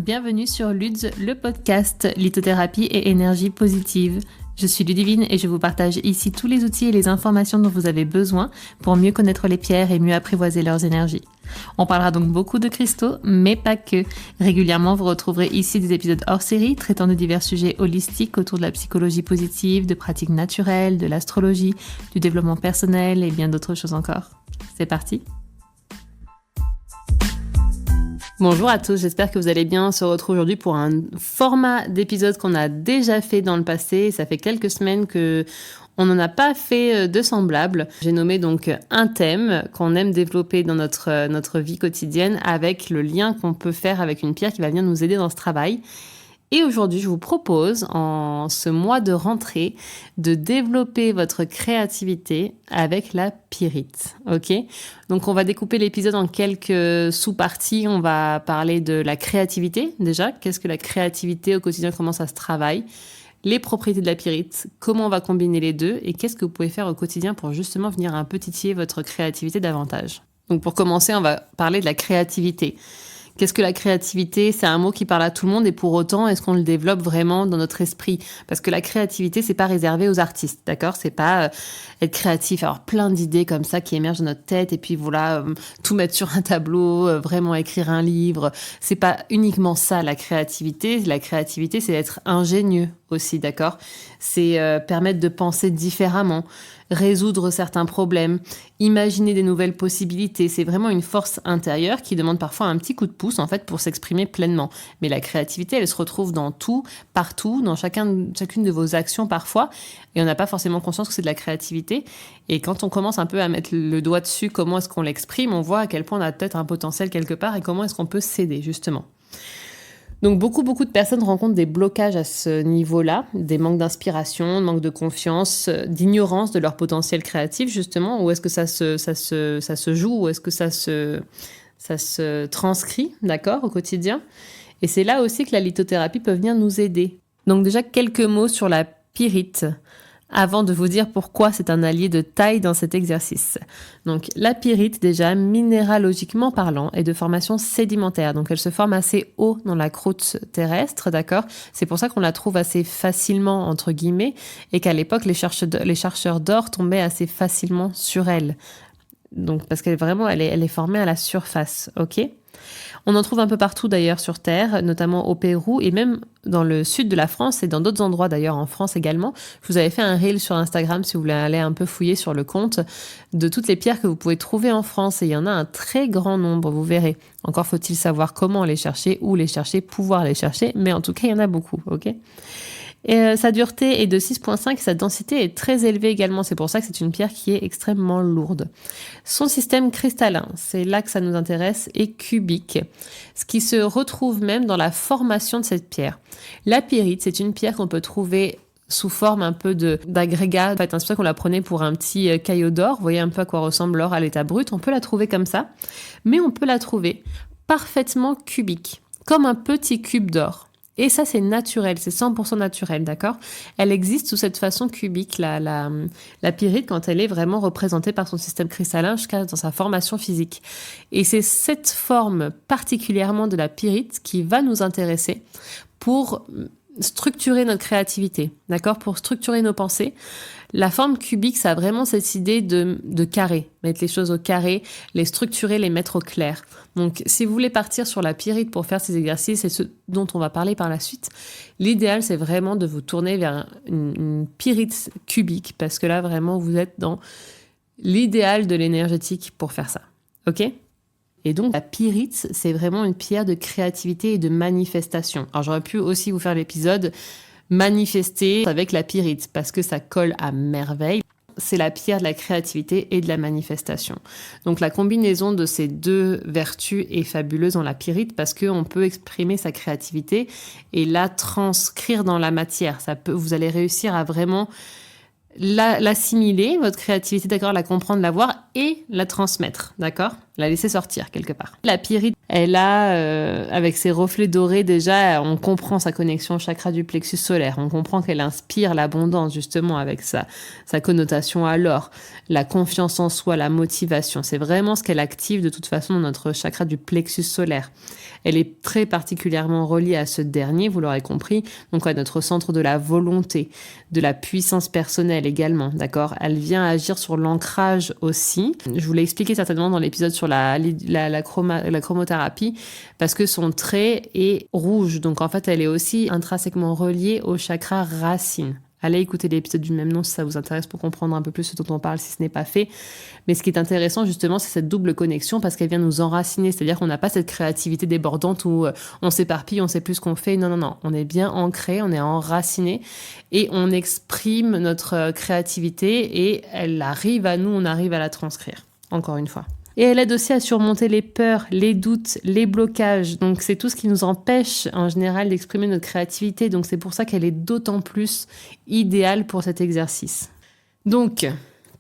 Bienvenue sur Luds, le podcast lithothérapie et énergie positive. Je suis Ludivine et je vous partage ici tous les outils et les informations dont vous avez besoin pour mieux connaître les pierres et mieux apprivoiser leurs énergies. On parlera donc beaucoup de cristaux, mais pas que. Régulièrement, vous retrouverez ici des épisodes hors série traitant de divers sujets holistiques autour de la psychologie positive, de pratiques naturelles, de l'astrologie, du développement personnel et bien d'autres choses encore. C'est parti! Bonjour à tous, j'espère que vous allez bien. On se retrouve aujourd'hui pour un format d'épisode qu'on a déjà fait dans le passé. Ça fait quelques semaines que on n'en a pas fait de semblable. J'ai nommé donc un thème qu'on aime développer dans notre vie quotidienne avec le lien qu'on peut faire avec une pierre qui va venir nous aider dans ce travail. Et aujourd'hui, je vous propose, en ce mois de rentrée, de développer votre créativité avec la pyrite. Ok ? Donc, on va découper l'épisode en quelques sous-parties. On va parler de la créativité, déjà. Qu'est-ce que la créativité au quotidien? Comment ça se travaille? Les propriétés de la pyrite, comment on va combiner les deux? Et qu'est-ce que vous pouvez faire au quotidien pour justement venir un peu titiller votre créativité davantage? Donc, pour commencer, on va parler de la créativité. Qu'est-ce que la créativité? C'est un mot qui parle à tout le monde et pour autant, est-ce qu'on le développe vraiment dans notre esprit? Parce que la créativité, c'est pas réservé aux artistes, d'accord? C'est pas être créatif, avoir plein d'idées comme ça qui émergent de notre tête et puis voilà, tout mettre sur un tableau, vraiment écrire un livre. C'est pas uniquement ça, la créativité. La créativité, c'est être ingénieux aussi, d'accord? C'est permettre de penser différemment, résoudre certains problèmes, imaginer des nouvelles possibilités. C'est vraiment une force intérieure qui demande parfois un petit coup de pouce en fait pour s'exprimer pleinement. Mais la créativité, elle se retrouve dans tout, partout, dans chacune de vos actions parfois. Et on n'a pas forcément conscience que c'est de la créativité. Et quand on commence un peu à mettre le doigt dessus, comment est-ce qu'on l'exprime, on voit à quel point on a peut-être un potentiel quelque part et comment est-ce qu'on peut s'aider justement. Donc beaucoup de personnes rencontrent des blocages à ce niveau-là, des manques d'inspiration, manque de confiance, d'ignorance de leur potentiel créatif justement. Où est-ce que ça se joue, où est-ce que ça se transcrit, d'accord, au quotidien. Et c'est là aussi que la lithothérapie peut venir nous aider. Donc déjà quelques mots sur la pyrite, avant de vous dire pourquoi c'est un allié de taille dans cet exercice. Donc la pyrite, déjà, minéralogiquement parlant, est de formation sédimentaire. Donc elle se forme assez haut dans la croûte terrestre, d'accord? C'est pour ça qu'on la trouve assez facilement, entre guillemets, et qu'à l'époque, les chercheurs d'or tombaient assez facilement sur elle. Donc parce qu'elle est formée à la surface, ok? On en trouve un peu partout d'ailleurs sur Terre, notamment au Pérou et même dans le sud de la France et dans d'autres endroits d'ailleurs en France également. Je vous avais fait un reel sur Instagram si vous voulez aller un peu fouiller sur le compte de toutes les pierres que vous pouvez trouver en France et il y en a un très grand nombre, vous verrez. Encore faut-il savoir comment les chercher, où les chercher, pouvoir les chercher, mais en tout cas il y en a beaucoup, ok ? Et sa dureté est de 6,5 et sa densité est très élevée également. C'est pour ça que c'est une pierre qui est extrêmement lourde. Son système cristallin, c'est là que ça nous intéresse, est cubique, ce qui se retrouve même dans la formation de cette pierre. La pyrite, c'est une pierre qu'on peut trouver sous forme un peu d'agrégat. En fait, c'est pour ça qu'on la prenait pour un petit caillot d'or. Vous voyez un peu à quoi ressemble l'or à l'état brut. On peut la trouver comme ça, mais on peut la trouver parfaitement cubique, comme un petit cube d'or. Et ça, c'est naturel, c'est 100% naturel, d'accord? Elle existe sous cette façon cubique, la pyrite, quand elle est vraiment représentée par son système cristallin jusqu'à dans sa formation physique. Et c'est cette forme particulièrement de la pyrite qui va nous intéresser pour structurer notre créativité, d'accord? Pour structurer nos pensées. La forme cubique, ça a vraiment cette idée de carré, mettre les choses au carré, les structurer, les mettre au clair. Donc, si vous voulez partir sur la pyrite pour faire ces exercices et ce dont on va parler par la suite, l'idéal, c'est vraiment de vous tourner vers une pyrite cubique parce que là, vraiment, vous êtes dans l'idéal de l'énergétique pour faire ça. OK ? Et donc, la pyrite, c'est vraiment une pierre de créativité et de manifestation. Alors, j'aurais pu aussi vous faire l'épisode manifester avec la pyrite parce que ça colle à merveille. C'est la pierre de la créativité et de la manifestation. Donc la combinaison de ces deux vertus est fabuleuse dans la pyrite parce qu'on peut exprimer sa créativité et la transcrire dans la matière. Vous allez réussir à vraiment l'assimiler, votre créativité, d'accord, la comprendre, la voir et la transmettre, d'accord? la laisser sortir quelque part. La pyrite, elle a, avec ses reflets dorés déjà, on comprend sa connexion au chakra du plexus solaire. On comprend qu'elle inspire l'abondance justement avec sa connotation à l'or, la confiance en soi, la motivation. C'est vraiment ce qu'elle active de toute façon dans notre chakra du plexus solaire. Elle est très particulièrement reliée à ce dernier, vous l'aurez compris, donc à notre centre de la volonté, de la puissance personnelle également, d'accord ? Elle vient agir sur l'ancrage aussi. Je vous l'ai expliqué certainement dans l'épisode sur la chromothérapie, parce que son trait est rouge, donc en fait elle est aussi intrinsèquement reliée au chakra racine. Allez écouter l'épisode du même nom si ça vous intéresse pour comprendre un peu plus ce dont on parle si ce n'est pas fait. Mais ce qui est intéressant justement, c'est cette double connexion parce qu'elle vient nous enraciner. C'est-à-dire qu'on n'a pas cette créativité débordante où on s'éparpille, on sait plus ce qu'on fait. Non. On est bien ancré, on est enraciné et on exprime notre créativité et elle arrive à nous, on arrive à la transcrire. Encore une fois. Et elle aide aussi à surmonter les peurs, les doutes, les blocages. Donc c'est tout ce qui nous empêche en général d'exprimer notre créativité. Donc c'est pour ça qu'elle est d'autant plus idéale pour cet exercice. Donc,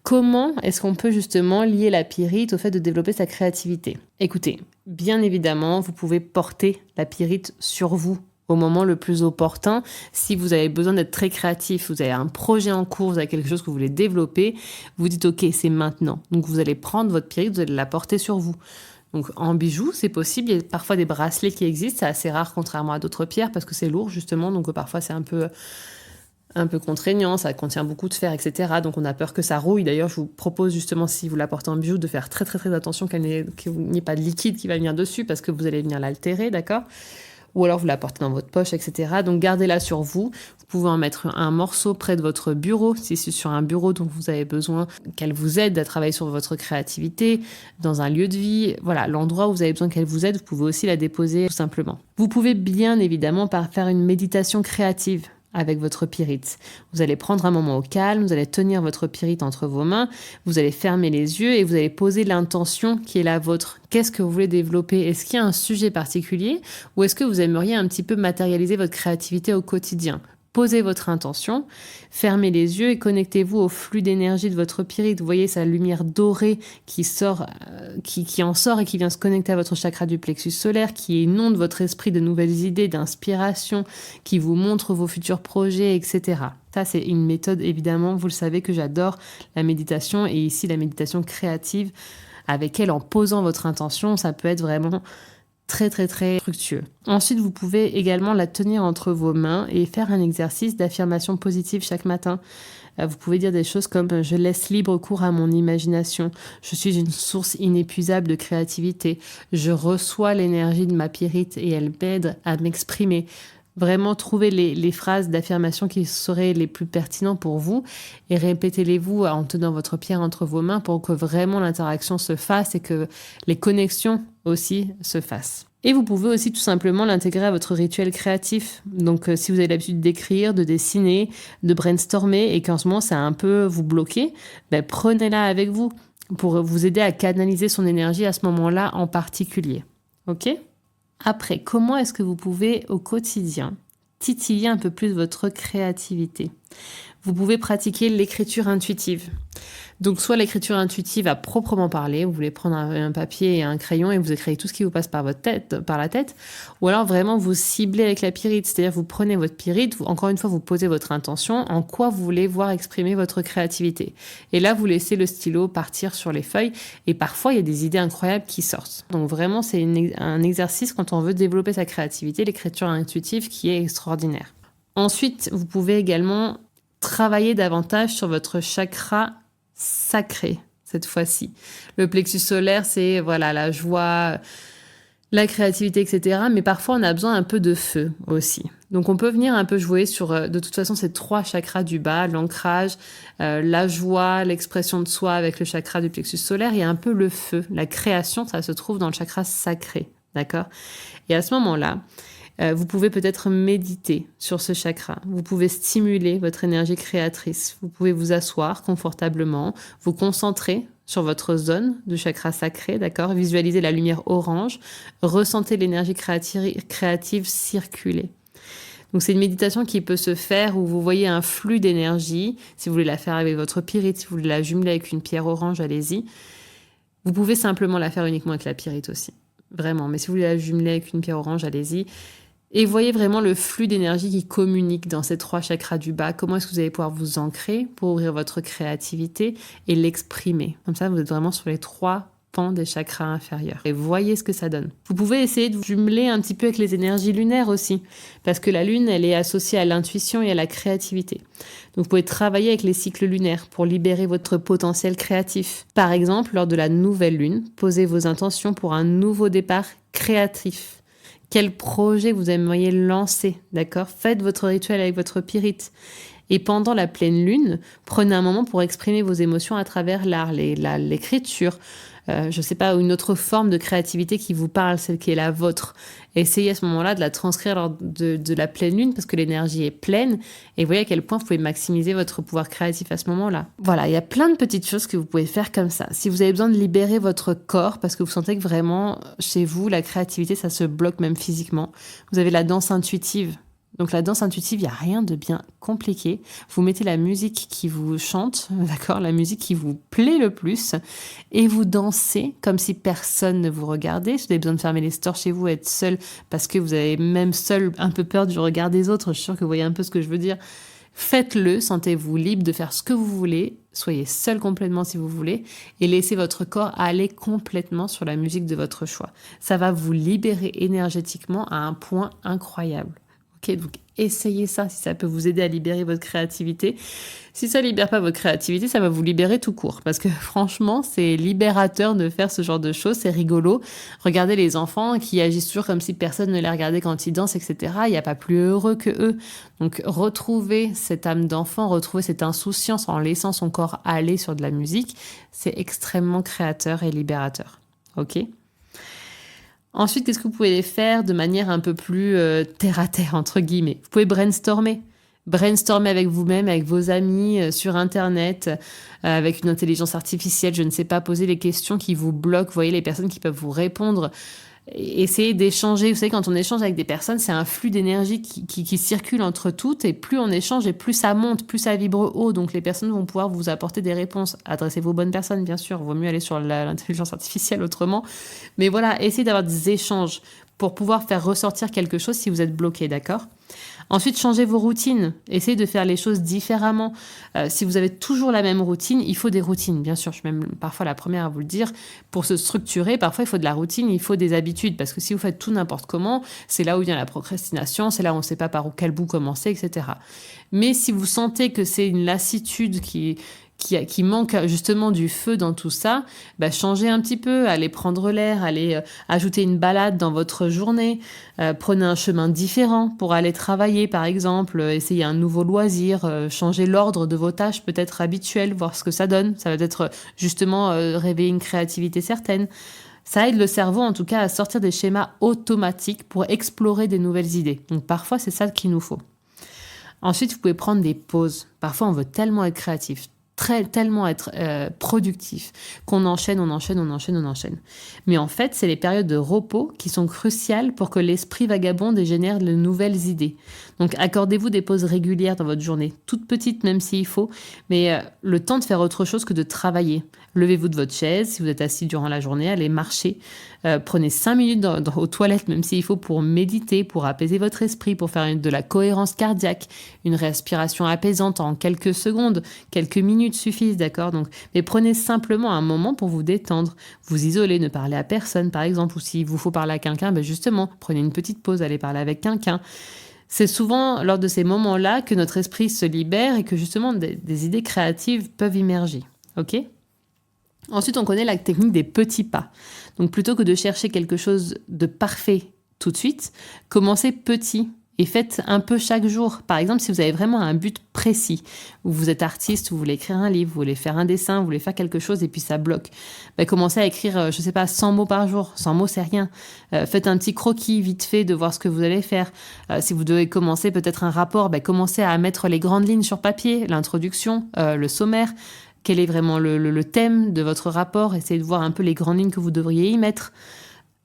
comment est-ce qu'on peut justement lier la pyrite au fait de développer sa créativité ? Écoutez, bien évidemment, vous pouvez porter la pyrite sur vous au moment le plus opportun. Si vous avez besoin d'être très créatif, vous avez un projet en cours, vous avez quelque chose que vous voulez développer, vous dites ok, c'est maintenant. Donc vous allez prendre votre pyrite, vous allez la porter sur vous. Donc en bijoux, c'est possible, il y a parfois des bracelets qui existent, c'est assez rare contrairement à d'autres pierres parce que c'est lourd justement, donc parfois c'est un peu contraignant, ça contient beaucoup de fer, etc. Donc on a peur que ça rouille. D'ailleurs, je vous propose justement, si vous la portez en bijou, de faire très très très attention qu'il n'y ait pas de liquide qui va venir dessus parce que vous allez venir l'altérer, d'accord ? Ou alors vous la portez dans votre poche, etc. Donc gardez-la sur vous. Vous pouvez en mettre un morceau près de votre bureau, si c'est sur un bureau dont vous avez besoin qu'elle vous aide à travailler sur votre créativité, dans un lieu de vie. Voilà, l'endroit où vous avez besoin qu'elle vous aide, vous pouvez aussi la déposer tout simplement. Vous pouvez bien évidemment faire une méditation créative avec votre pyrite. Vous allez prendre un moment au calme, vous allez tenir votre pyrite entre vos mains, vous allez fermer les yeux et vous allez poser l'intention qui est la vôtre. Qu'est-ce que vous voulez développer ? Est-ce qu'il y a un sujet particulier ou est-ce que vous aimeriez un petit peu matérialiser votre créativité au quotidien ? Posez votre intention, fermez les yeux et connectez-vous au flux d'énergie de votre pyrite. Vous voyez sa lumière dorée qui sort, qui en sort et qui vient se connecter à votre chakra du plexus solaire, qui inonde votre esprit de nouvelles idées, d'inspiration, qui vous montre vos futurs projets, etc. Ça, c'est une méthode, évidemment, vous le savez que j'adore la méditation et ici la méditation créative avec elle en posant votre intention, ça peut être vraiment très très très fructueux. Ensuite, vous pouvez également la tenir entre vos mains et faire un exercice d'affirmation positive chaque matin. Vous pouvez dire des choses comme « Je laisse libre cours à mon imagination. Je suis une source inépuisable de créativité. Je reçois l'énergie de ma pyrite et elle m'aide à m'exprimer. » Vraiment, trouvez les phrases d'affirmation qui seraient les plus pertinentes pour vous et répétez-les-vous en tenant votre pierre entre vos mains pour que vraiment l'interaction se fasse et que les connexions aussi se fassent. Et vous pouvez aussi tout simplement l'intégrer à votre rituel créatif. Donc si vous avez l'habitude d'écrire, de dessiner, de brainstormer et qu'en ce moment ça a un peu vous bloqué, prenez-la avec vous pour vous aider à canaliser son énergie à ce moment-là en particulier. Ok ? Après, comment est-ce que vous pouvez au quotidien titiller un peu plus votre créativité ? Vous pouvez pratiquer l'écriture intuitive. Donc soit l'écriture intuitive à proprement parler, vous voulez prendre un papier et un crayon et vous écrivez tout ce qui vous passe par la tête, ou alors vraiment vous ciblez avec la pyrite, c'est-à-dire vous prenez votre pyrite, encore une fois vous posez votre intention, en quoi vous voulez voir exprimer votre créativité. Et là vous laissez le stylo partir sur les feuilles et parfois il y a des idées incroyables qui sortent. Donc vraiment c'est un exercice quand on veut développer sa créativité, l'écriture intuitive qui est extraordinaire. Ensuite vous pouvez également travailler davantage sur votre chakra sacré cette fois-ci. Le plexus solaire, c'est voilà la joie, la créativité, etc. Mais parfois, on a besoin un peu de feu aussi. Donc, on peut venir un peu jouer sur, de toute façon, ces 3 chakras du bas, l'ancrage, la joie, l'expression de soi avec le chakra du plexus solaire et un peu le feu. La création, ça se trouve dans le chakra sacré, d'accord ? Et à ce moment-là, vous pouvez peut-être méditer sur ce chakra. Vous pouvez stimuler votre énergie créatrice. Vous pouvez vous asseoir confortablement, vous concentrer sur votre zone du chakra sacré, d'accord ? Visualisez la lumière orange, ressentez l'énergie créative circuler. Donc c'est une méditation qui peut se faire où vous voyez un flux d'énergie. Si vous voulez la faire avec votre pyrite, si vous voulez la jumeler avec une pierre orange, allez-y. Vous pouvez simplement la faire uniquement avec la pyrite aussi. Vraiment. Mais si vous voulez la jumeler avec une pierre orange, allez-y. Et voyez vraiment le flux d'énergie qui communique dans ces 3 chakras du bas. Comment est-ce que vous allez pouvoir vous ancrer pour ouvrir votre créativité et l'exprimer. Comme ça, vous êtes vraiment sur les 3 pans des chakras inférieurs. Et voyez ce que ça donne. Vous pouvez essayer de vous jumeler un petit peu avec les énergies lunaires aussi. Parce que la lune, elle est associée à l'intuition et à la créativité. Donc vous pouvez travailler avec les cycles lunaires pour libérer votre potentiel créatif. Par exemple, lors de la nouvelle lune, posez vos intentions pour un nouveau départ créatif. Quel projet vous aimeriez lancer, d'accord? Faites votre rituel avec votre pyrite. Et pendant la pleine lune, prenez un moment pour exprimer vos émotions à travers l'art, l'écriture, je ne sais pas, une autre forme de créativité qui vous parle, celle qui est la vôtre. Essayez à ce moment-là de la transcrire lors de la pleine lune parce que l'énergie est pleine et voyez à quel point vous pouvez maximiser votre pouvoir créatif à ce moment-là. Voilà, il y a plein de petites choses que vous pouvez faire comme ça. Si vous avez besoin de libérer votre corps parce que vous sentez que vraiment, chez vous, la créativité, ça se bloque même physiquement, vous avez la danse intuitive. Donc la danse intuitive, il n'y a rien de bien compliqué. Vous mettez la musique qui vous chante, d'accord, la musique qui vous plaît le plus, et vous dansez comme si personne ne vous regardait. Si vous avez besoin de fermer les stores chez vous, être seul, parce que vous avez même seul un peu peur du regard des autres, je suis sûre que vous voyez un peu ce que je veux dire. Faites-le, sentez-vous libre de faire ce que vous voulez, soyez seul complètement si vous voulez, et laissez votre corps aller complètement sur la musique de votre choix. Ça va vous libérer énergétiquement à un point incroyable. Ok, donc essayez ça si ça peut vous aider à libérer votre créativité. Si ça ne libère pas votre créativité, ça va vous libérer tout court. Parce que franchement, c'est libérateur de faire ce genre de choses, c'est rigolo. Regardez les enfants qui agissent toujours comme si personne ne les regardait quand ils dansent, etc. Il n'y a pas plus heureux que eux. Donc retrouvez cette âme d'enfant, retrouvez cette insouciance en laissant son corps aller sur de la musique, c'est extrêmement créateur et libérateur. Ok ? Ensuite, qu'est-ce que vous pouvez faire de manière un peu plus terre-à-terre, entre guillemets? Vous pouvez brainstormer. Brainstormer avec vous-même, avec vos amis, sur Internet, avec une intelligence artificielle, je ne sais pas, poser les questions qui vous bloquent. Vous voyez les personnes qui peuvent vous répondre. Essayez d'échanger. Vous savez, quand on échange avec des personnes, c'est un flux d'énergie qui circule entre toutes. Et plus on échange, et plus ça monte, plus ça vibre haut. Donc les personnes vont pouvoir vous apporter des réponses. Adressez-vous aux bonnes personnes, bien sûr. Vaut mieux aller sur l'intelligence artificielle autrement. Mais voilà, essayez d'avoir des échanges pour pouvoir faire ressortir quelque chose si vous êtes bloqué, d'accord ? Ensuite, changez vos routines. Essayez de faire les choses différemment. Si vous avez toujours la même routine, il faut des routines. Bien sûr, je suis même parfois la première à vous le dire. Pour se structurer, parfois, il faut de la routine, il faut des habitudes. Parce que si vous faites tout n'importe comment, c'est là où vient la procrastination, c'est là où on ne sait pas par quel bout commencer, etc. Mais si vous sentez que c'est une lassitude qui manque justement du feu dans tout ça, changez un petit peu, allez prendre l'air, allez ajouter une balade dans votre journée, prenez un chemin différent pour aller travailler par exemple, essayez un nouveau loisir, changez l'ordre de vos tâches peut-être habituelles, voir ce que ça donne, ça va peut-être justement réveiller une créativité certaine. Ça aide le cerveau en tout cas à sortir des schémas automatiques pour explorer des nouvelles idées. Donc parfois c'est ça qu'il nous faut. Ensuite, vous pouvez prendre des pauses. Parfois on veut tellement être créatif, tellement être productif, qu'on enchaîne. Mais en fait, c'est les périodes de repos qui sont cruciales pour que l'esprit vagabonde et génère de nouvelles idées. Donc, accordez-vous des pauses régulières dans votre journée, toutes petites même s'il faut, mais le temps de faire autre chose que de travailler. Levez-vous de votre chaise, si vous êtes assis durant la journée, allez marcher. Prenez 5 minutes aux toilettes, même s'il faut, pour méditer, pour apaiser votre esprit, pour faire de la cohérence cardiaque, une respiration apaisante en quelques secondes, quelques minutes suffisent, d'accord ? Donc, mais prenez simplement un moment pour vous détendre, vous isoler, ne parlez à personne, par exemple, ou s'il vous faut parler à quelqu'un, justement, prenez une petite pause, allez parler avec quelqu'un. C'est souvent lors de ces moments-là que notre esprit se libère et que justement des idées créatives peuvent émerger, ok ? Ensuite, on connaît la technique des petits pas. Donc, plutôt que de chercher quelque chose de parfait tout de suite, commencez petit et faites un peu chaque jour. Par exemple, si vous avez vraiment un but précis, où vous êtes artiste, vous voulez écrire un livre, vous voulez faire un dessin, vous voulez faire quelque chose et puis ça bloque, commencez à écrire, 100 mots par jour. 100 mots, c'est rien. Faites un petit croquis vite fait de voir ce que vous allez faire. Si vous devez commencer peut-être un rapport, commencez à mettre les grandes lignes sur papier, l'introduction, le sommaire. Quel est vraiment le thème de votre rapport? Essayez de voir un peu les grandes lignes que vous devriez y mettre.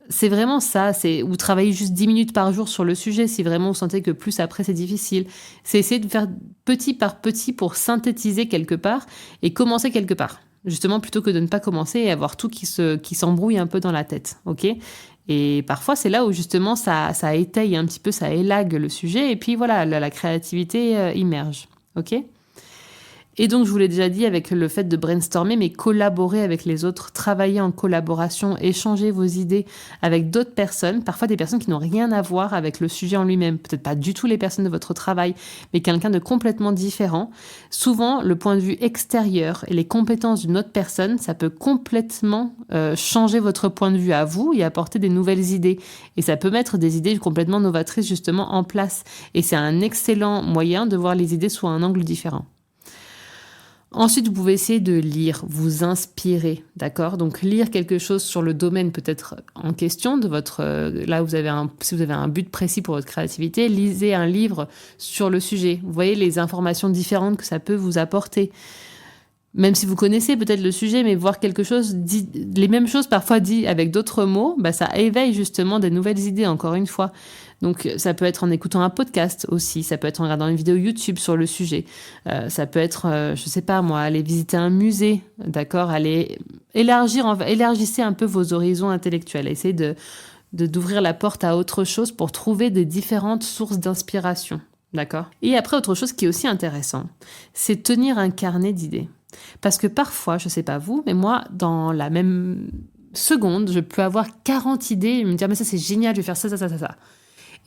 C'est vraiment ça, ou travailler juste 10 minutes par jour sur le sujet si vraiment vous sentez que plus après c'est difficile. C'est essayer de faire petit par petit pour synthétiser quelque part et commencer quelque part. Justement, plutôt que de ne pas commencer et avoir tout qui s'embrouille un peu dans la tête, ok? Et parfois, c'est là où justement ça étaye un petit peu, ça élague le sujet, et puis voilà, la créativité immerge, ok? Et donc, je vous l'ai déjà dit, avec le fait de brainstormer, mais collaborer avec les autres, travailler en collaboration, échanger vos idées avec d'autres personnes, parfois des personnes qui n'ont rien à voir avec le sujet en lui-même, peut-être pas du tout les personnes de votre travail, mais quelqu'un de complètement différent. Souvent, le point de vue extérieur et les compétences d'une autre personne, ça peut complètement changer votre point de vue à vous et apporter des nouvelles idées. Et ça peut mettre des idées complètement novatrices justement en place. Et c'est un excellent moyen de voir les idées sous un angle différent. Ensuite, vous pouvez essayer de lire, vous inspirer, d'accord? Donc, lire quelque chose sur le domaine peut-être en question de votre... là, si vous avez un but précis pour votre créativité, lisez un livre sur le sujet. Vous voyez les informations différentes que ça peut vous apporter. Même si vous connaissez peut-être le sujet, mais voir quelque chose, dit, les mêmes choses parfois dit avec d'autres mots, bah, ça éveille justement des nouvelles idées, encore une fois. Donc ça peut être en écoutant un podcast aussi, ça peut être en regardant une vidéo YouTube sur le sujet, ça peut être, je sais pas moi, aller visiter un musée, d'accord, aller élargissez un peu vos horizons intellectuels, essayez d'ouvrir la porte à autre chose pour trouver des différentes sources d'inspiration, d'accord. Et après, autre chose qui est aussi intéressant, c'est tenir un carnet d'idées. Parce que parfois, je sais pas vous, mais moi, dans la même seconde, je peux avoir 40 idées et me dire, mais ça c'est génial, je vais faire ça, ça, ça, ça, ça.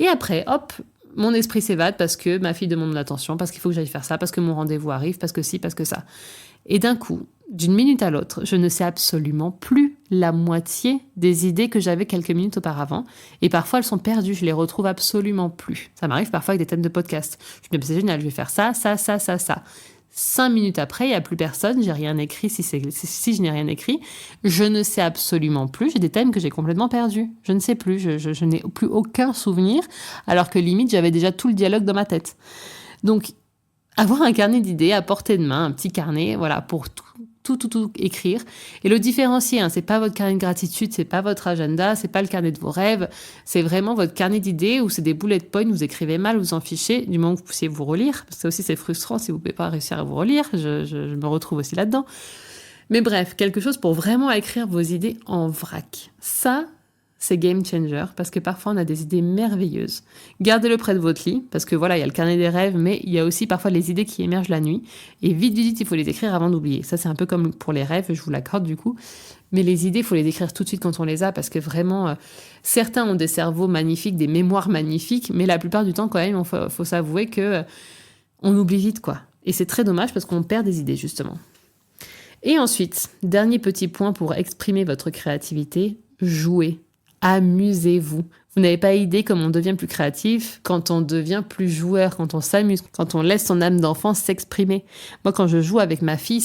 Et après, hop, mon esprit s'évade parce que ma fille demande l'attention, parce qu'il faut que j'aille faire ça, parce que mon rendez-vous arrive, parce que ci, parce que ça. Et d'un coup, d'une minute à l'autre, je ne sais absolument plus la moitié des idées que j'avais quelques minutes auparavant. Et parfois, elles sont perdues, je les retrouve absolument plus. Ça m'arrive parfois avec des thèmes de podcast. Je me dis, c'est génial, je vais faire ça, ça, ça, ça, ça. 5 minutes après, il n'y a plus personne, j'ai rien écrit. Si je n'ai rien écrit, je ne sais absolument plus. J'ai des thèmes que j'ai complètement perdus. Je ne sais plus, je n'ai plus aucun souvenir, alors que limite, j'avais déjà tout le dialogue dans ma tête. Donc, avoir un carnet d'idées à portée de main, un petit carnet, voilà, pour tout écrire. Et le différencier, c'est pas votre carnet de gratitude, c'est pas votre agenda, c'est pas le carnet de vos rêves, c'est vraiment votre carnet d'idées où c'est des bullet points, vous écrivez mal, vous en fichez, du moment que vous puissiez vous relire, parce que ça aussi c'est frustrant si vous pouvez pas réussir à vous relire, je me retrouve aussi là-dedans. Mais bref, quelque chose pour vraiment écrire vos idées en vrac. Ça, c'est game changer, parce que parfois on a des idées merveilleuses. Gardez-le près de votre lit, parce que voilà, il y a le carnet des rêves, mais il y a aussi parfois les idées qui émergent la nuit. Et vite, il faut les écrire avant d'oublier. Ça, c'est un peu comme pour les rêves, je vous l'accorde du coup. Mais les idées, il faut les écrire tout de suite quand on les a, parce que vraiment, certains ont des cerveaux magnifiques, des mémoires magnifiques, mais la plupart du temps, quand même, il faut s'avouer que on oublie vite, quoi. Et c'est très dommage, parce qu'on perd des idées, justement. Et ensuite, dernier petit point pour exprimer votre créativité, jouez. Amusez-vous. Vous n'avez pas idée comme on devient plus créatif quand on devient plus joueur, quand on s'amuse, quand on laisse son âme d'enfant s'exprimer. Moi, quand je joue avec ma fille,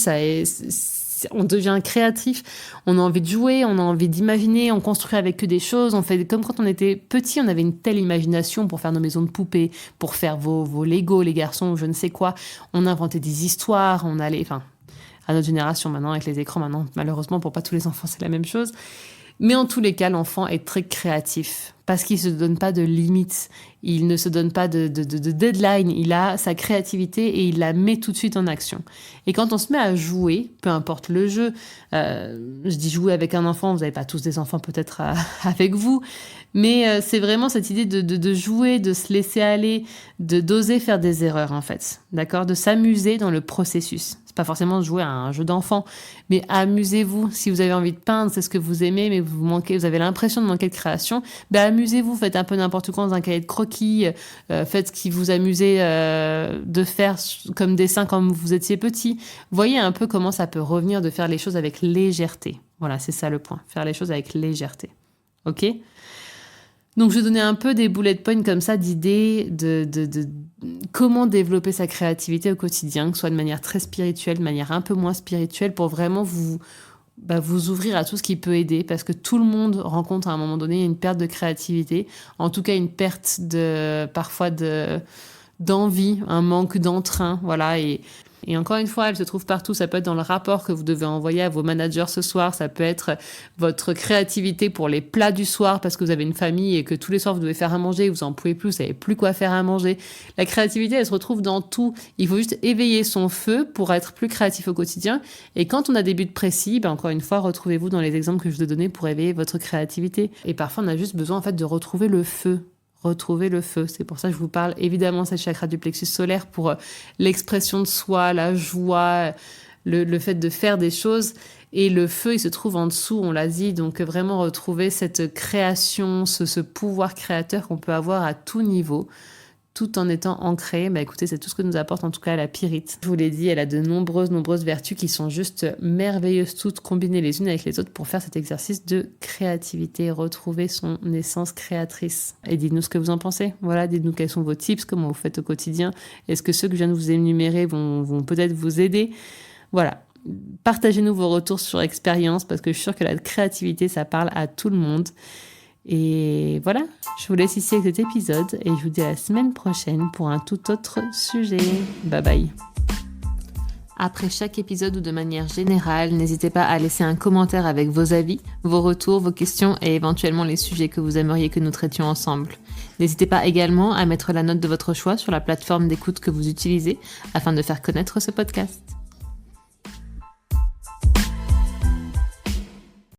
on devient créatif. On a envie de jouer, on a envie d'imaginer, on construit avec eux des choses. On fait comme quand on était petit, on avait une telle imagination pour faire nos maisons de poupées, pour faire vos Lego, les garçons, ou je ne sais quoi. On inventait des histoires, on allait, à notre génération maintenant, avec les écrans maintenant, malheureusement, pour pas tous les enfants, c'est la même chose. Mais en tous les cas, l'enfant est très créatif parce qu'il ne se donne pas de limites, il ne se donne pas de deadline, il a sa créativité et il la met tout de suite en action. Et quand on se met à jouer, peu importe le jeu, je dis jouer avec un enfant, vous n'avez pas tous des enfants peut-être avec vous, mais c'est vraiment cette idée de jouer, de se laisser aller, d'oser faire des erreurs en fait, d'accord, de s'amuser dans le processus. C'est pas forcément de jouer à un jeu d'enfant, mais amusez-vous. Si vous avez envie de peindre, c'est ce que vous aimez, mais vous avez l'impression de manquer de création, amusez-vous, faites un peu n'importe quoi dans un cahier de croquis, faites ce qui vous amusez de faire comme dessin quand vous étiez petit. Voyez un peu comment ça peut revenir de faire les choses avec légèreté. Voilà, c'est ça le point, faire les choses avec légèreté. Ok ? Donc, je vais donner un peu des bullet points comme ça d'idées de comment développer sa créativité au quotidien, que ce soit de manière très spirituelle, de manière un peu moins spirituelle, pour vraiment vous ouvrir à tout ce qui peut aider, parce que tout le monde rencontre à un moment donné une perte de créativité, en tout cas une perte parfois d'envie, un manque d'entrain, voilà, et Et encore une fois, elle se trouve partout. Ça peut être dans le rapport que vous devez envoyer à vos managers ce soir. Ça peut être votre créativité pour les plats du soir parce que vous avez une famille et que tous les soirs vous devez faire à manger, vous en pouvez plus, vous savez plus quoi faire à manger. La créativité, elle se retrouve dans tout. Il faut juste éveiller son feu pour être plus créatif au quotidien. Et quand on a des buts précis, encore une fois, retrouvez-vous dans les exemples que je vous ai donnés pour éveiller votre créativité. Et parfois, on a juste besoin en fait de retrouver le feu. Retrouver le feu. C'est pour ça que je vous parle évidemment cette chakra du plexus solaire pour l'expression de soi, la joie, le fait de faire des choses. Et le feu, il se trouve en dessous, on l'a dit. Donc vraiment retrouver cette création, ce pouvoir créateur qu'on peut avoir à tout niveau, tout en étant ancré. Écoutez, c'est tout ce que nous apporte en tout cas la pyrite. Je vous l'ai dit, elle a de nombreuses vertus qui sont juste merveilleuses, toutes combinées les unes avec les autres pour faire cet exercice de créativité, retrouver son essence créatrice. Et dites-nous ce que vous en pensez. Voilà, dites-nous quels sont vos tips, comment vous faites au quotidien. Est-ce que ceux que je viens de vous énumérer vont peut-être vous aider? Voilà. Partagez-nous vos retours sur expérience parce que je suis sûre que la créativité, ça parle à tout le monde. Et voilà, je vous laisse ici avec cet épisode et je vous dis à la semaine prochaine pour un tout autre sujet. Bye bye. Après chaque épisode ou de manière générale, n'hésitez pas à laisser un commentaire avec vos avis, vos retours, vos questions et éventuellement les sujets que vous aimeriez que nous traitions ensemble. N'hésitez pas également à mettre la note de votre choix sur la plateforme d'écoute que vous utilisez afin de faire connaître ce podcast.